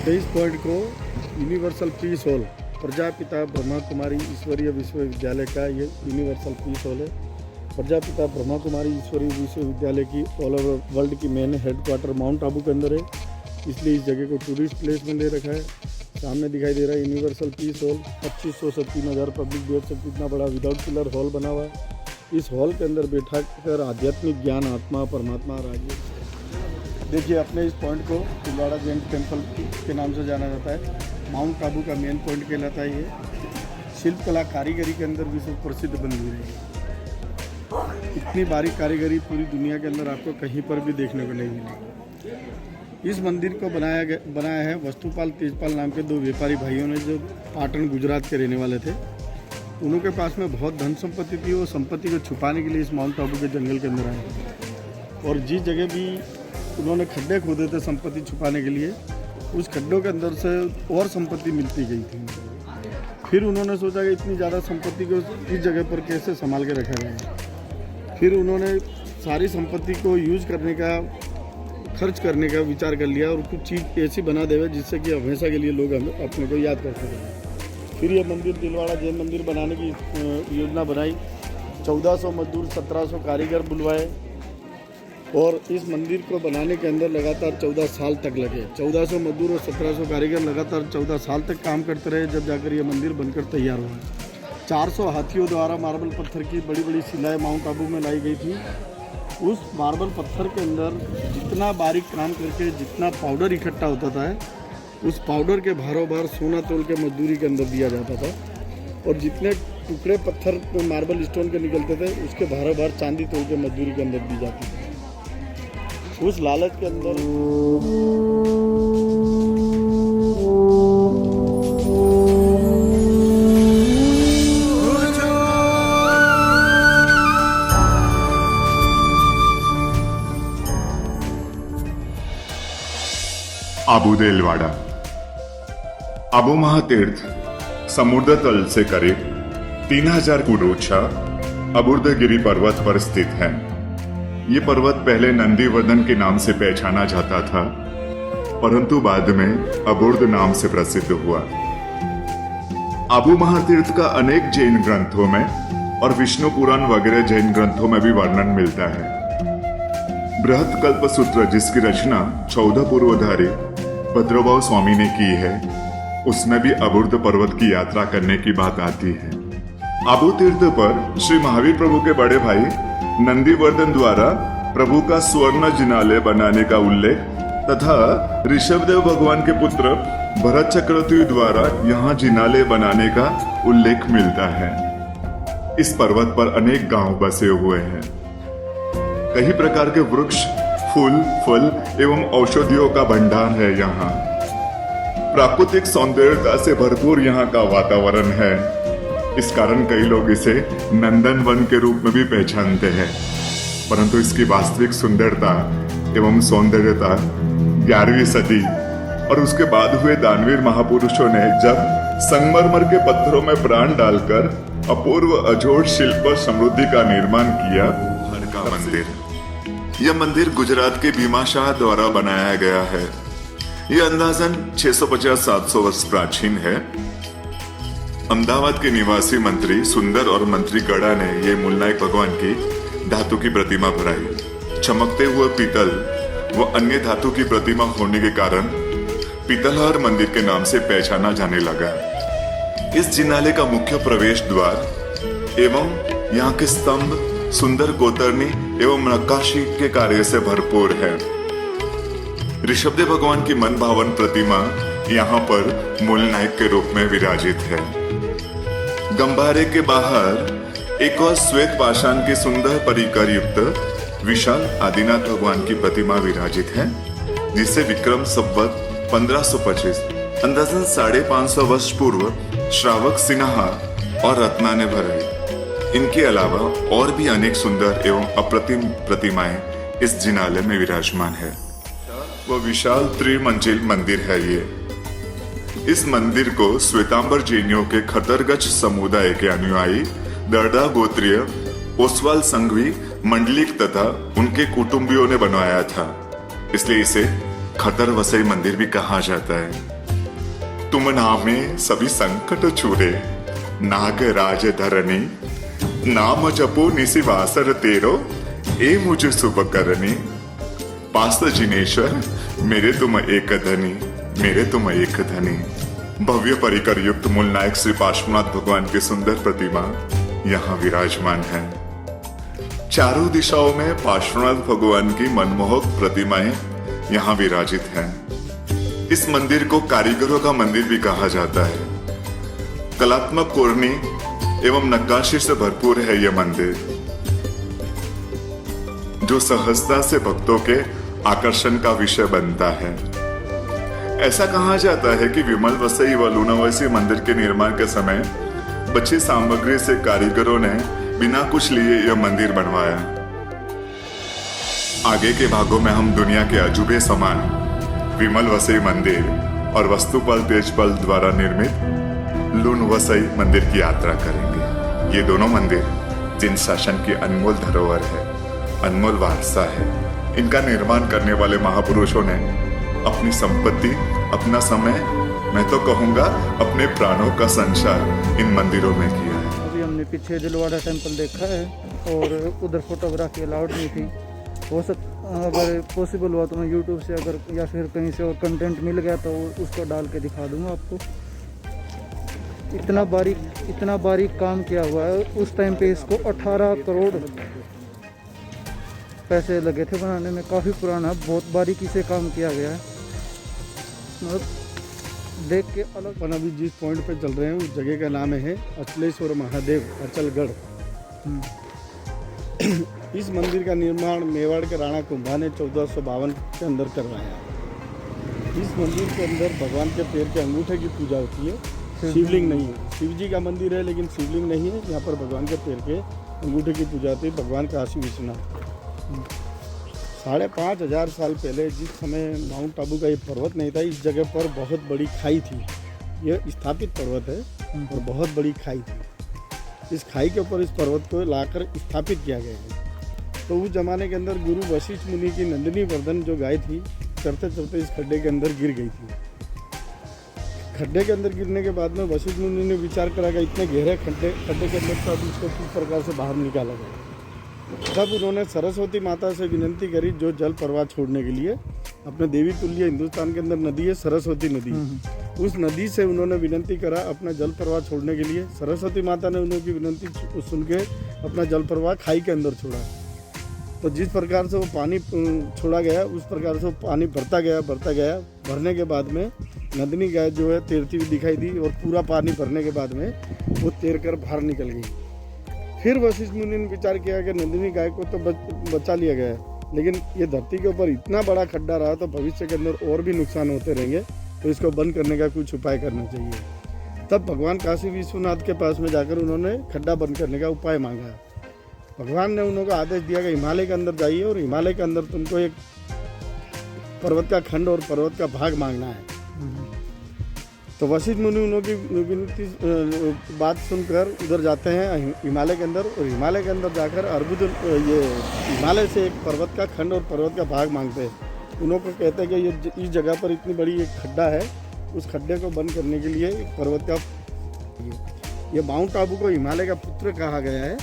23 point को universal peace hall Prajapita Brahma Kumari Ishwariya Vishwavidyalaya का ये यूनिवर्सल पीस हॉल है। प्रजापिता ब्रह्मा कुमारी ईश्वरीय विश्वविद्यालय की ऑल ओवर वर्ल्ड की मेन हेडक्वार्टर माउंट आबू के अंदर है, इसलिए इस जगह को टूरिस्ट प्लेस में दे रखा है। सामने दिखाई दे रहा है यूनिवर्सल पीस हॉल, 2500 से 3000 पब्लिक बैठ सकती, इतना बड़ा विदाउट पिलर हॉल बना हुआ है। इस हॉल के अंदर बैठा कर आध्यात्मिक ज्ञान आत्मा परमात्मा राज्य। देखिए अपने इस पॉइंट को तिलवाड़ा जैन टेम्पल के नाम से जाना जाता है। माउंट आबू का मेन पॉइंट कहलाता है। ये शिल्पकला कारीगरी के अंदर विश्व प्रसिद्ध बनी हुई है। इतनी बारीक कारीगरी पूरी दुनिया के अंदर आपको कहीं पर भी देखने को नहीं मिलेगी। इस मंदिर को बनाया है वस्तुपाल तेजपाल नाम के दो व्यापारी भाइयों ने, जो पाटन गुजरात के रहने वाले थे। उनके पास में बहुत धन संपत्ति थी। वो संपत्ति को छुपाने के लिए इस माउंट आबू के जंगल के अंदर आए और जिस जगह भी उन्होंने खड्डे खोदे थे संपत्ति छुपाने के लिए, उस खड्डों के अंदर से और संपत्ति मिलती गई थी। फिर उन्होंने सोचा कि इतनी ज़्यादा संपत्ति को इस जगह पर कैसे संभाल के रखा जाए। फिर उन्होंने सारी संपत्ति को यूज़ करने का, खर्च करने का विचार कर लिया और कुछ चीज़ ऐसी बना देवे जिससे कि हमेशा के लिए लोग अपने को याद कर सकें। फिर ये मंदिर तिलवाड़ा जैन मंदिर बनाने की योजना बनाई। 1400 मजदूर 1700 कारीगर बुलवाए और इस मंदिर को बनाने के अंदर लगातार 14 साल तक लगे। 1400 मजदूर और 1700 कारीगर लगातार 14 साल तक काम करते रहे, जब जाकर ये मंदिर बनकर तैयार हुआ। 400 हाथियों द्वारा मार्बल पत्थर की बड़ी बड़ी शिलाएँ माउंट आबू में लाई गई थी। उस मार्बल पत्थर के अंदर जितना बारीक काम करके जितना पाउडर इकट्ठा होता था, उस पाउडर के भारों भार सोना तोल के मजदूरी के अंदर दिया जाता था। और जितने टुकड़े पत्थर मार्बल स्टोन के निकलते थे, उसके भारों भार चांदी तोल के मजदूरी के अंदर दी जाती थी। उस लालच के अंदर आबू देलवाड़ा। आबू महातीर्थ समुद्र तल से करीब 3000 फुट ऊंचा अबुर्दगिरी पर्वत पर स्थित है। ये पर्वत पहले नंदीवर्धन के नाम से पहचाना जाता था, परंतु बाद में अबुर्द नाम से प्रसिद्ध हुआ। आबू महातीर्थ का अनेक जैन ग्रंथों में और विष्णु पुराण वगैरह जैन ग्रंथों में भी वर्णन मिलता है। बृहत कल्प सूत्र, जिसकी रचना 14 पूर्वधारी भद्रभाव स्वामी ने की है, उसमें भी अबुर्द पर्वत की यात्रा करने की बात आती है। आबू तीर्थ पर श्री महावीर प्रभु के बड़े भाई नंदीवर्धन द्वारा प्रभु का स्वर्ण जिनालय बनाने का उल्लेख तथा ऋषभदेव भगवान के पुत्र भरत चक्रवर्ती द्वारा यहाँ जिनालय बनाने का उल्लेख मिलता है। इस पर्वत पर अनेक गांव बसे हुए हैं। कई प्रकार के वृक्ष, फूल, फल एवं औषधियों का भंडार है। यहाँ प्राकृतिक सौंदर्यता से भरपूर यहाँ का वातावरण है। इस कारण कई लोग इसे नंदन वन के रूप में भी पहचानते हैं, परंतु इसकी वास्तविक सुंदरता एवं सौंदर्यता 11वीं सदी और उसके बाद हुए दानवीर महापुरुषों ने जब संगमरमर के पत्थरों में प्राण डालकर अपूर्व अजोड़ शिल्प समृद्धि का निर्माण किया। हर का मंदिर। यह मंदिर गुजरात के भीमाशाह द्वारा बनाया गया है। यह अंदाजन 650-700 वर्ष प्राचीन है। अहमदाबाद के निवासी मंत्री सुंदर और मंत्री गड़ा ने यह मूलनायक भगवान की धातु की प्रतिमा बनाई। चमकते हुए पीतल व अन्य धातु की प्रतिमा होने के कारण पीतलहर मंदिर के नाम से पहचाना जाने लगा। इस जिनालय का मुख्य प्रवेश द्वार एवं यहाँ के स्तंभ सुंदर कोतरनी एवं नक्काशी के कार्य से भरपूर है। ऋषभदेव भगवान की मन भावन प्रतिमा यहाँ पर मूल नायक के रूप में विराजित है। गंभारे के बाहर एक और श्वेत पाषाण के सुंदर परिकर युक्त विशाल आदिनाथ भगवान की प्रतिमा विराजित है, जिसे विक्रम संवत 1525 अंदाजन 550 वर्ष पूर्व श्रावक सिन्हा और रत्ना ने भराई। इनके अलावा और भी अनेक सुंदर एवं अप्रतिम प्रतिमाएं इस जिनालय में विराजमान है। वह विशाल त्रिमंजिल मंदिर है। ये इस मंदिर को श्वेतांबर जैनियों के खतरगच समुदाय के अनुयायी दर्दा गोत्रीय ओसवाल संघवी मंडलिक तथा उनके कुटुंबियों ने बनवाया था, इसलिए इसे खतर वसई मंदिर भी कहा जाता है। तुम नामे सभी संकट छूरे, नागराज धरणी, नाम जपो निसि वासर तेरो, ए मुझे शुभ करनी। पास जिनेश्वर मेरे तुम एक धनी, मेरे तुम एक धनी। भव्य परिकर युक्त मूल नायक श्री पार्श्वनाथ भगवान की सुंदर प्रतिमा यहाँ विराजमान है। चारों दिशाओं में पार्श्वनाथ भगवान की मनमोहक प्रतिमाएं यहाँ विराजित हैं। इस मंदिर को कारीगरों का मंदिर भी कहा जाता है। कलात्मक कोरनी एवं नक्काशी से भरपूर है यह मंदिर, जो सहजता से भक्तों के आकर्षण का विषय बनता है। ऐसा कहा जाता है कि विमल वसई व लूनावसी मंदिर के निर्माण के समय बची सामग्री से कारीगरों ने बिना कुछ लिए यह मंदिर बनवाया। आगे के भागों में हम दुनिया के अजूबे समान विमल वसई मंदिर और वस्तुपाल तेजपाल द्वारा निर्मित लून वसई मंदिर की यात्रा करेंगे। ये दोनों मंदिर जिन शासन की अनमोल धरोहर है, अनमोल वारसा है। इनका निर्माण करने वाले महापुरुषों ने अपनी संपत्ति, अपना समय, मैं तो कहूँगा अपने प्राणों का संचार इन मंदिरों में किया है। अभी हमने पीछे दिलवाड़ा टेम्पल देखा है और उधर फोटोग्राफी अलाउड नहीं थी। हो अगर पॉसिबल हुआ तो मैं यूट्यूब से अगर या फिर कहीं से और कंटेंट मिल गया तो उसको डाल के दिखा दूंगा आपको। इतना बारीक काम किया हुआ है। उस टाइम पे इसको 18 करोड़ पैसे लगे थे बनाने में। काफ़ी पुराना, बहुत बारीकी से काम किया गया है। मतलब देख के अलग। अपन अभी जिस पॉइंट पे चल रहे हैं उस जगह का नाम है अचलेश्वर महादेव अचलगढ़। इस मंदिर का निर्माण मेवाड़ के राणा कुंभा ने 1452 के अंदर करवाया। इस मंदिर के अंदर भगवान के पैर के अंगूठे की पूजा होती है। शिवलिंग नहीं है। शिव जी का मंदिर है लेकिन शिवलिंग नहीं है। यहाँ पर भगवान के पैर के अंगूठे की पूजा होती है। भगवान काशी विश्वनाथ 5,500 साल पहले जिस समय माउंट आबू का ये पर्वत नहीं था, इस जगह पर बहुत बड़ी खाई थी। ये स्थापित पर्वत है और बहुत बड़ी खाई थी। इस खाई के ऊपर इस पर्वत को लाकर स्थापित किया गया है। तो उस जमाने के अंदर गुरु वशिष्ठ मुनि की नंदिनी वर्धन जो गाय थी, चढ़ते चढ़ते इस खड्डे के अंदर गिर गई थी। खड्डे के अंदर गिरने के बाद में वशिष्ठ मुनि ने विचार करा कि इतने गहरे खड्डे के अंदर तो अब इसको किस प्रकार से बाहर निकाला जाए। तब उन्होंने सरस्वती माता से विनंती करी, जो जल प्रवाह छोड़ने के लिए। अपने देवी तुल्य हिंदुस्तान के अंदर नदी है सरस्वती नदी। उस नदी से उन्होंने विनंती करा अपना जल प्रवाह छोड़ने के लिए। सरस्वती माता ने उनकी विनंती सुन के अपना जल प्रवाह खाई के अंदर छोड़ा। तो जिस प्रकार से वो पानी छोड़ा गया उस प्रकार से वो पानी बढ़ता गया। भरने के बाद में नंदिनी गाय जो है तैरती हुई दिखाई दी और पूरा पानी भरने के बाद में वो तैर कर बाहर निकल गई। फिर वशिष्ठ मुनि ने विचार किया कि नंदिनी गाय को तो बचा लिया गया है, लेकिन ये धरती के ऊपर इतना बड़ा खड्डा रहा तो भविष्य के अंदर और भी नुकसान होते रहेंगे, तो इसको बंद करने का कुछ उपाय करना चाहिए। तब भगवान काशी विश्वनाथ के पास में जाकर उन्होंने खड्डा बंद करने का उपाय मांगा। भगवान ने उन्होंने आदेश दिया कि हिमालय के अंदर जाइए और हिमालय के अंदर तुमको एक पर्वत का खंड और पर्वत का भाग मांगना है। तो वशिष्ठ मुनि उनकी विनती बात सुनकर उधर जाते हैं हिमालय के अंदर, और हिमालय के अंदर जाकर ये हिमालय से एक पर्वत का खंड और पर्वत का भाग मांगते हैं। उनको कहते हैं कि ये इस जगह पर इतनी बड़ी एक खड्डा है, उस खड्डे को बंद करने के लिए एक पर्वत का ये माउंट आबू को हिमालय का पुत्र कहा गया है।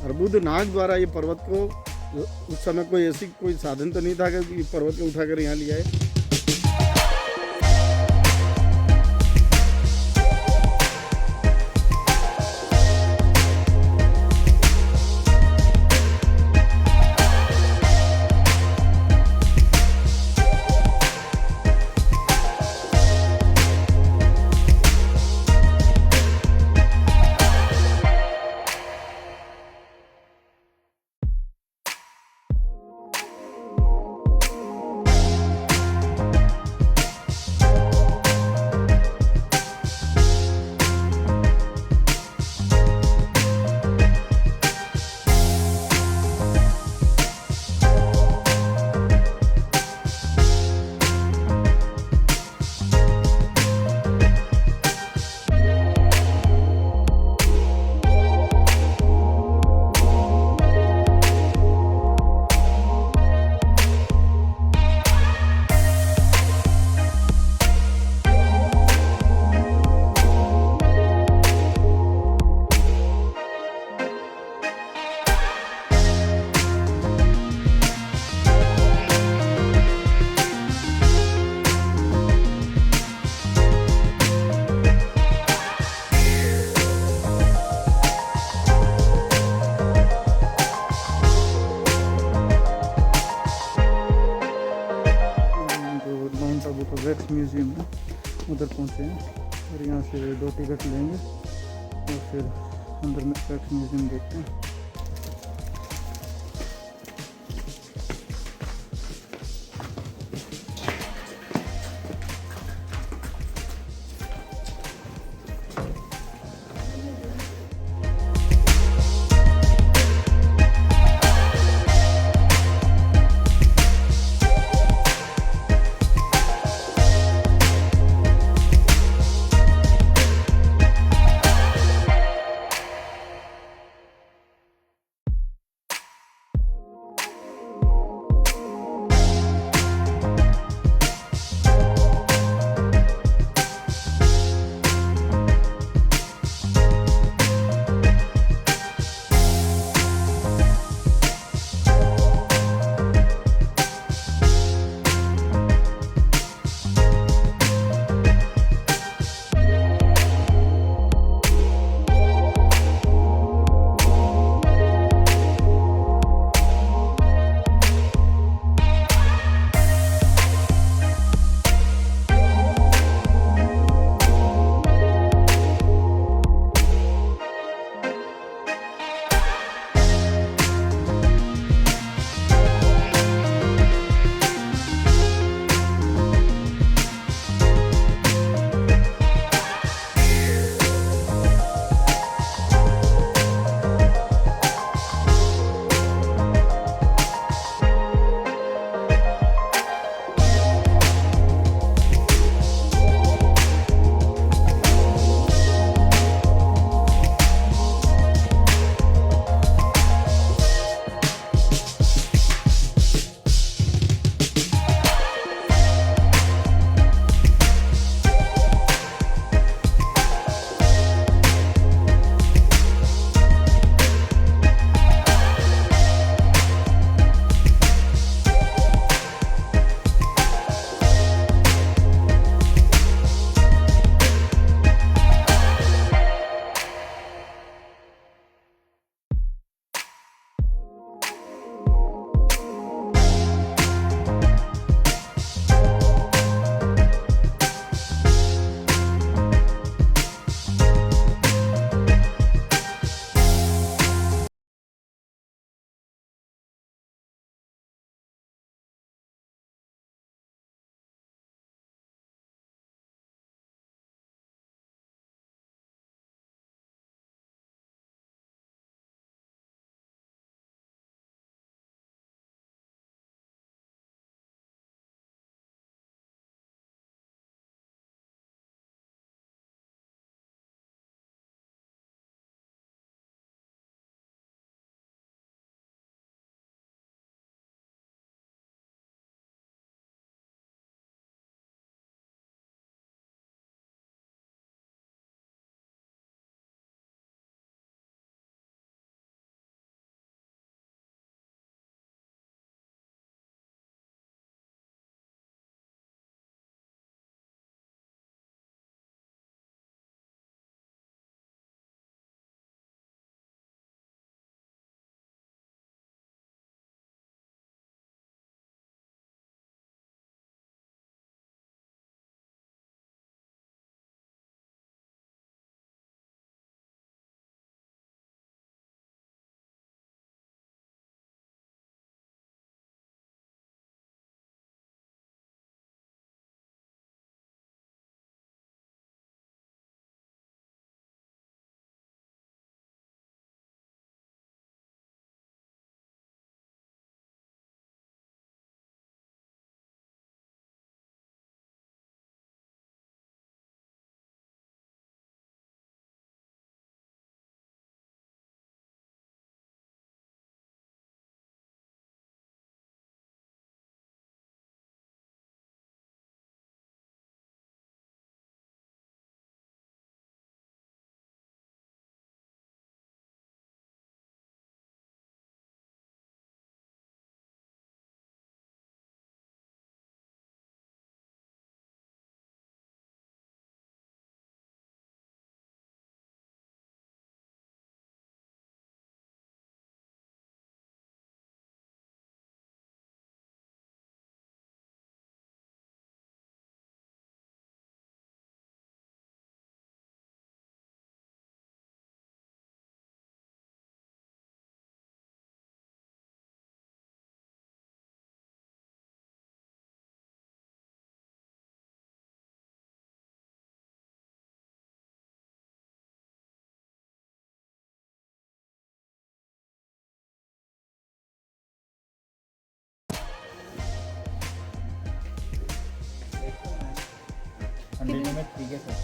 अर्बुद नाग द्वारा ये पर्वत को, उस समय कोई साधन तो नहीं था कि पर्वत को उठाकर यहाँ लिया है। काबू का वैक्स म्यूज़ियम है, उधर पहुँचे हैं और यहाँ से 2 टिकट लेंगे और फिर अंदर में वैक्स म्यूज़ियम देखते हैं। ठंडी में ठीक है सर।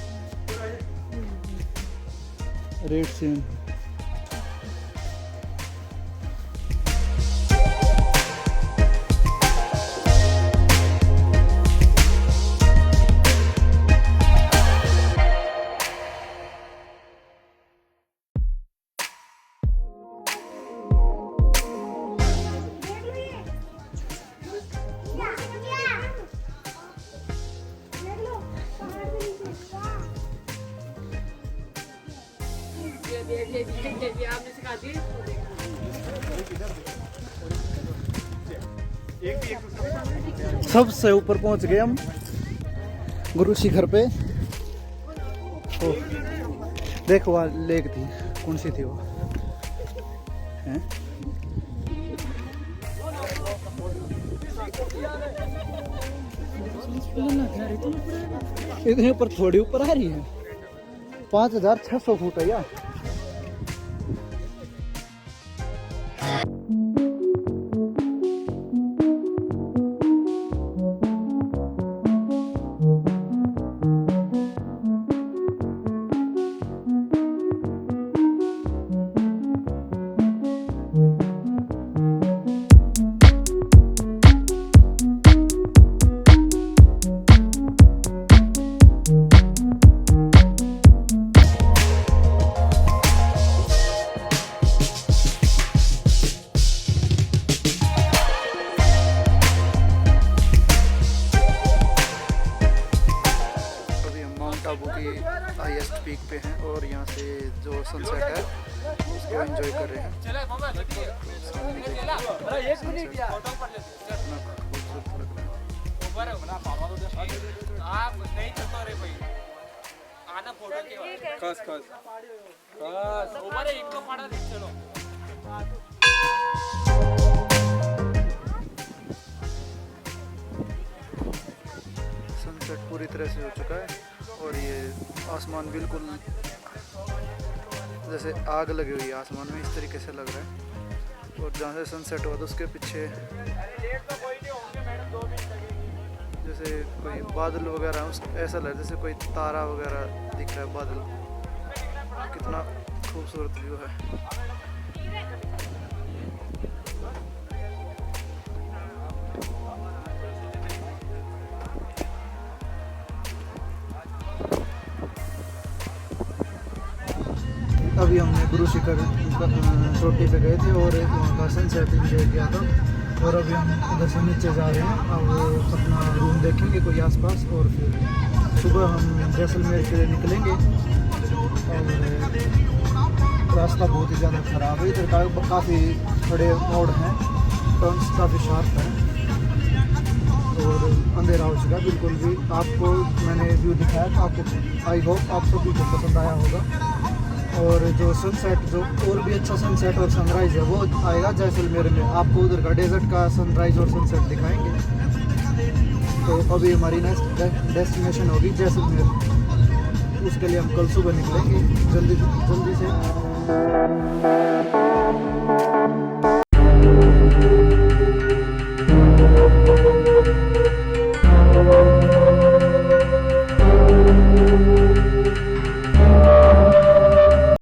Rate same. सबसे ऊपर पहुंच गए हम गुरु शिखर पे। ओ, देखो वहाँ लेक थी, कौन सी थी वो हैं? इतने ऊपर थोड़ी ऊपर आ रही है। 5600 फुट है यार। हाईएस्ट पीक पे हैं और यहाँ से जो सनसेट है उसको एंजॉय कर रहे हैं। सनसेट पूरी तरह से हो चुका है और ये आसमान बिल्कुल जैसे आग लगी हुई है आसमान में, इस तरीके से लग रहा है। और जहाँ से सनसेट हुआ तो उसके पीछे जैसे कोई बादल वगैरह ऐसा लग रहा है जैसे कोई तारा वगैरह दिख रहा है। बादल कितना खूबसूरत व्यू है। अभी हमने गुरु शिखर चोटी पे गए थे और वहाँ का सनसेट एंजॉय किया था और अभी हम उधर से नीचे जा रहे हैं। अब अपना रूम देखेंगे कोई आसपास और फिर सुबह हम जैसलमेर के लिए निकलेंगे। और रास्ता बहुत ही ज़्यादा ख़राब है, इधर काफ़ी बड़े मोड़ हैं, टर्न्स काफ़ी शार्प हैं और अंधेरा हो चुका बिल्कुल भी। आपको मैंने व्यू दिखाया तो आपको आई होप आप सभी को पसंद आया होगा। और जो सनसेट जो और भी अच्छा सनसेट और सनराइज़ है वो आएगा जैसलमेर में। आपको उधर का डेजर्ट का सनराइज़ और सनसेट दिखाएंगे। तो अभी हमारी नेक्स्ट डेस्टिनेशन होगी जैसलमेर, उसके लिए हम कल सुबह निकलेंगे जल्दी से।